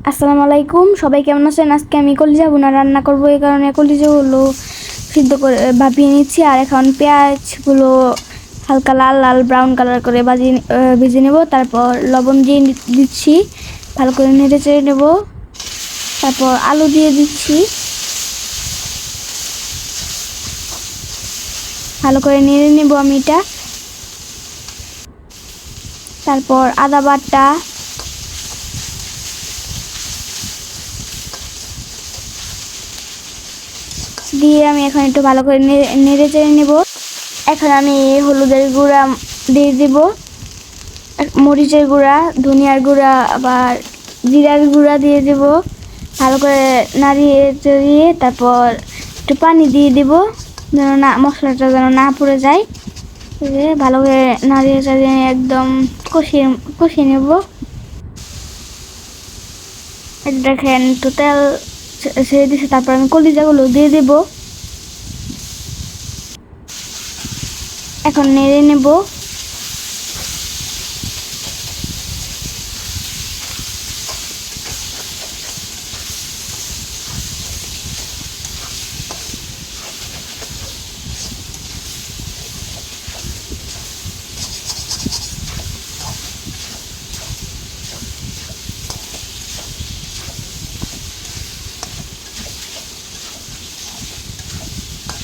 আসসালামু আলাইকুম, সবাই কেমন আছেন? আজকে আমি কলিজা ভুনা রান্না করব, এই কারণে কলিজাগুলো সিদ্ধ করে ভাপিয়ে নিচ্ছি। আর এখন পেঁয়াজগুলো হালকা লাল লাল ব্রাউন কালার করে ভেজে নেব। তারপর লবণ দিয়ে দিচ্ছি, ভালো করে নেড়ে চেড়ে নেব। তারপর আলু দিয়ে দিচ্ছি, ভালো করে নেড়ে নেব আমি এটা। তারপর আদা বাটা, দিয়ে আমি এখন একটু ভালো করে নেড়ে চেড়ে নেব। এখন আমি হলুদের গুঁড়া দিয়ে দিব, মরিচের গুঁড়া, ধনিয়ার গুঁড়া, আবার জিরার গুঁড়া দিয়ে দেব। ভালো করে নাড়িয়ে চড়িয়ে তারপর একটু পানি দিয়ে দেব, যেন না মশলাটা যেন না পুড়ে যায়। ভালো করে নাড়িয়ে চাড়িয়ে একদম কষিয়ে নেব। দেখেন একটু তেল ছেড়ে দিয়েছে, তারপর আমি কলিজাগুলো দিয়ে দেব। এখন নেড়ে নেব।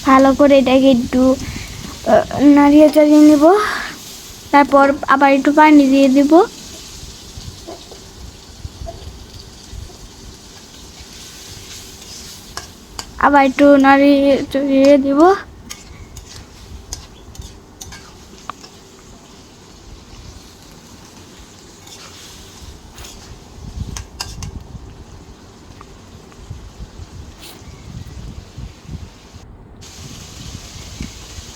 ভালো করে এটাকে একটু নাড়িয়ে চাড়িয়ে নেব। তারপর আবার একটু পানি দিয়ে দেব। আবার একটু নাড়িয়ে চাড়িয়ে দেব।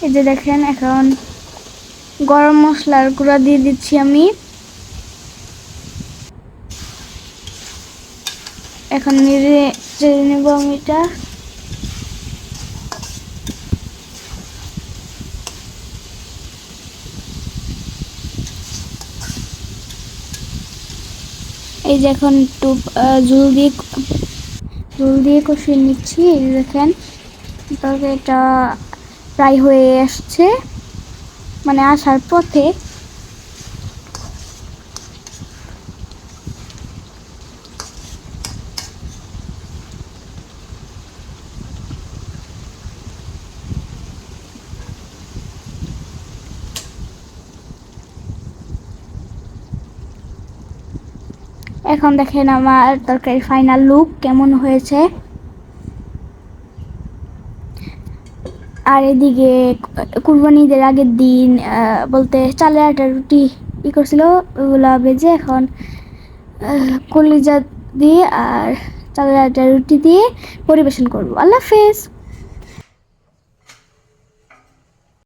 এই যে দেখেন, এখন গরম মশলার গুঁড়া দিয়ে দিচ্ছি আমি। এখন নেড়ে চেড়ে নেব আমি এটা। এই যে এখন একটু ঝোল দিয়ে কষিয়ে নিচ্ছি। এই যে দেখেন, তরকারিটা প্রায় হয়ে আসছে, মানে আসার পথে। এখন দেখেন আমার তরকারি ফাইনাল লুক কেমন হয়েছে। আর এদিকে কুরবানি ঈদের আগের দিন বলতে চালের আটা রুটি করছিল, ওগুলা ভেজে এখন কলিজা দিয়ে আর চালের আটা রুটি দিয়ে পরিবেশন করবো। আল্লাহ হাফেজ।